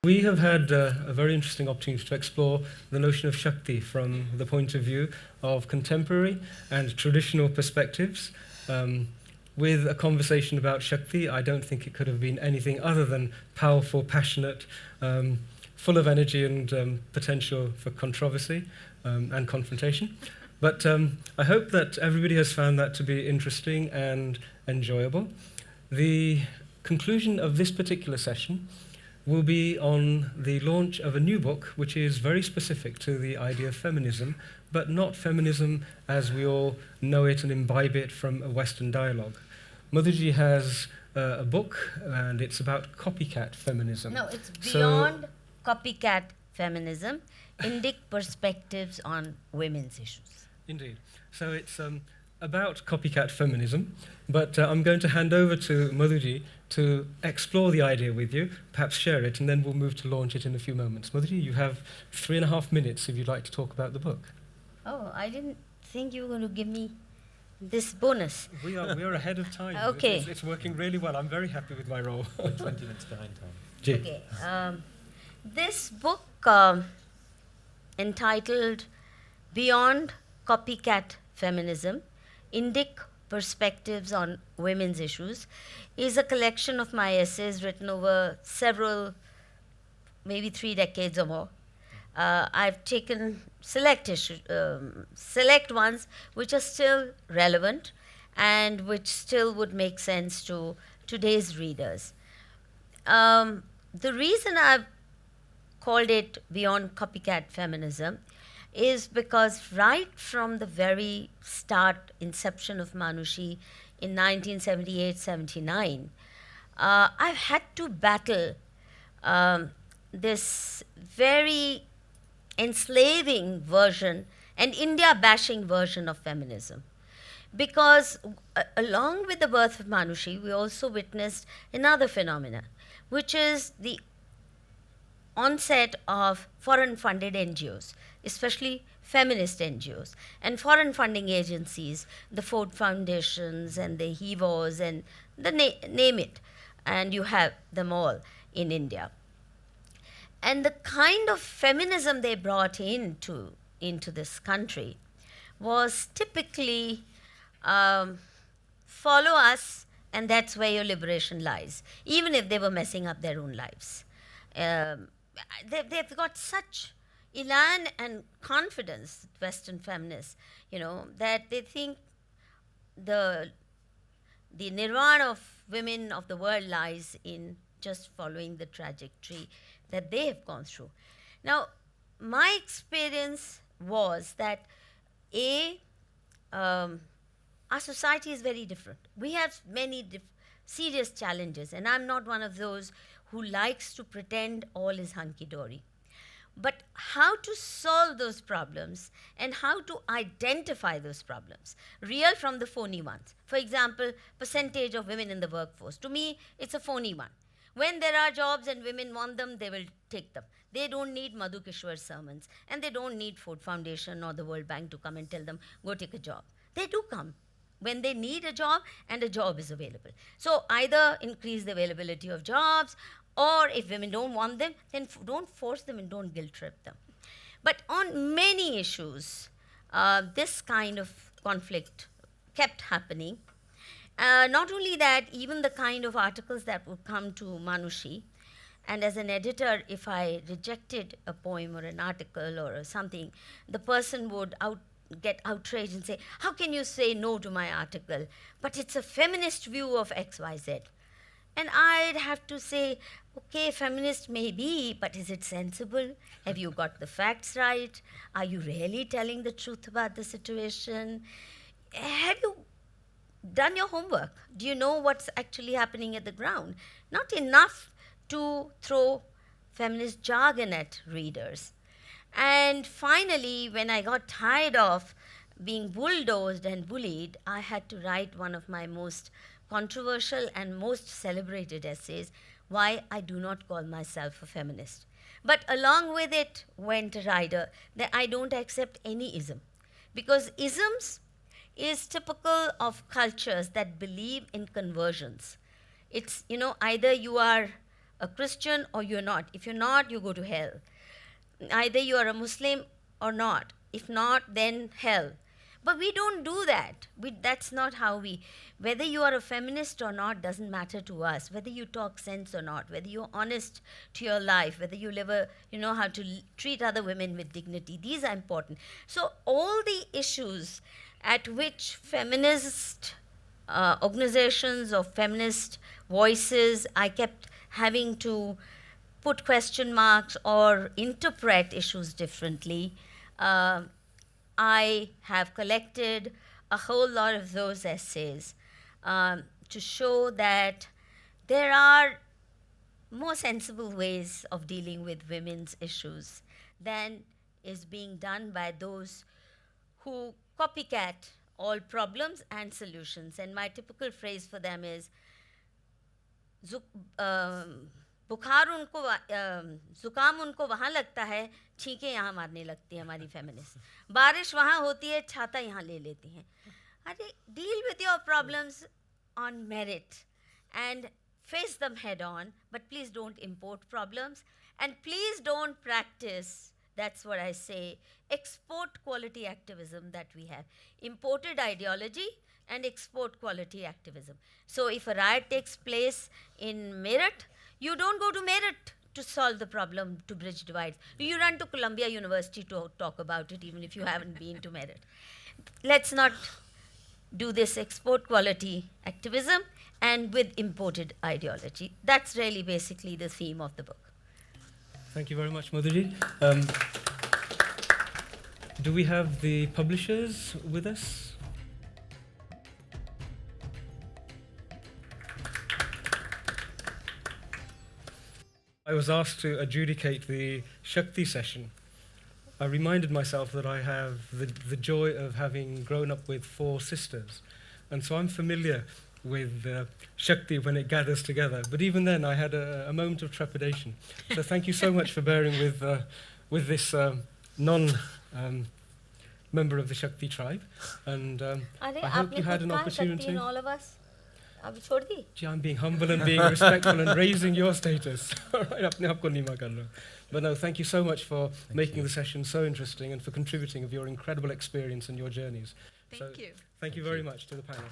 We have had a very interesting opportunity to explore the notion of Shakti from the point of view of contemporary and traditional perspectives. With a conversation about Shakti, I don't think it could have been anything other than powerful, passionate, full of energy and potential for controversy and confrontation. But I hope that everybody has found that to be interesting and enjoyable. The conclusion of this particular session will be on the launch of a new book which is very specific to the idea of feminism, but not feminism as we all know it and imbibe it from a Western dialogue. Madhuji has a book and it's about copycat feminism. No, it's beyond copycat feminism, Indic Perspectives on Women's Issues. Indeed. So it's about copycat feminism, but I'm going to hand over to Madhuji to explore the idea with you, perhaps share it, and then we'll move to launch it in a few moments. Madhuji, you have 3.5 minutes if you'd like to talk about the book. Oh, I didn't think you were going to give me this bonus. We are ahead of time. Okay. It's working really well. I'm very happy with my role. 20 minutes behind time. Ji. Okay. This book entitled Beyond Copycat Feminism, Indic Perspectives on Women's Issues, is a collection of my essays written over several, maybe 3 decades or more. I've taken select ones which are still relevant and which still would make sense to today's readers. The reason I've called it Beyond Copycat Feminism is because right from the very start, inception of Manushi in 1978-79, I've had to battle this very enslaving version and India-bashing version of feminism. Because along with the birth of Manushi, we also witnessed another phenomenon, which is the onset of foreign-funded NGOs, especially feminist NGOs, and foreign funding agencies, the Ford Foundations and the HEVOs and the name it, and you have them all in India. And the kind of feminism they brought into this country was typically follow us and that's where your liberation lies, even if they were messing up their own lives. They've got such elan and confidence, Western feminists, that they think the nirvana of women of the world lies in just following the trajectory that they have gone through. Now, my experience was that our society is very different. We have many serious challenges, and I'm not one of those who likes to pretend all is hunky-dory. But how to solve those problems and how to identify those problems, real from the phony ones. For example, percentage of women in the workforce. To me, it's a phony one. When there are jobs and women want them, they will take them. They don't need Madhu Kishwar sermons, and they don't need Ford Foundation or the World Bank to come and tell them, go take a job. They do come when they need a job and a job is available. So either increase the availability of jobs, or if women don't want them, then don't force them and don't guilt trip them. But on many issues, this kind of conflict kept happening. Not only that, even the kind of articles that would come to Manushi, and as an editor, if I rejected a poem or an article or something, the person would get outraged and say, how can you say no to my article? But it's a feminist view of XYZ. And I'd have to say, okay, feminist may be, but is it sensible? Have you got the facts right? Are you really telling the truth about the situation? Have you done your homework? Do you know what's actually happening at the ground? Not enough to throw feminist jargon at readers. And finally, when I got tired of being bulldozed and bullied, I had to write one of my most controversial and most celebrated essays, Why I Do Not Call Myself a Feminist. But along with it went a rider that I don't accept any ism, because isms is typical of cultures that believe in conversions. It's, either you are a Christian or you're not. If you're not, you go to hell. Either you are a Muslim or not. If not, then hell. But we don't do that. That's not how we. Whether you are a feminist or not doesn't matter to us. Whether you talk sense or not, whether you're honest to your life, whether you know how to treat other women with dignity. These are important. So all the issues at which feminist organizations or feminist voices, I kept having to put question marks or interpret issues differently. I have collected a whole lot of those essays to show that there are more sensible ways of dealing with women's issues than is being done by those who copycat all problems and solutions. And my typical phrase for them is, बुखार उनको जुकाम उनको वहाँ लगता है, छींकें यहाँ मारने लगती है हमारी फेमिनिस्ट, बारिश वहाँ होती है, छाता यहाँ ले लेती हैं. अरे, deal with your problems on merit and face them head on, but please don't import problems, and please don't practice, that's what I say, export quality activism that we have. Imported ideology and export quality activism. So if a riot takes place in Meerut, you don't go to Meerut to solve the problem, to bridge divides. You run to Columbia University to talk about it, even if you haven't been to Meerut. Let's not do this export quality activism and with imported ideology. That's really basically the theme of the book. Thank you very much, Madhuji. Do we have the publishers with us? I was asked to adjudicate the Shakti session. I reminded myself that I have the joy of having grown up with 4 sisters. And so I'm familiar with Shakti when it gathers together. But even then, I had a moment of trepidation. So thank you so much for bearing with this non-member of the Shakti tribe. And I hope you had an opportunity. All of us? Gee, I'm being humble and being respectful and raising your status. But no, thank you so much for making the session so interesting and for contributing of your incredible experience and your journeys. Thank you. Thank you very much to the panel.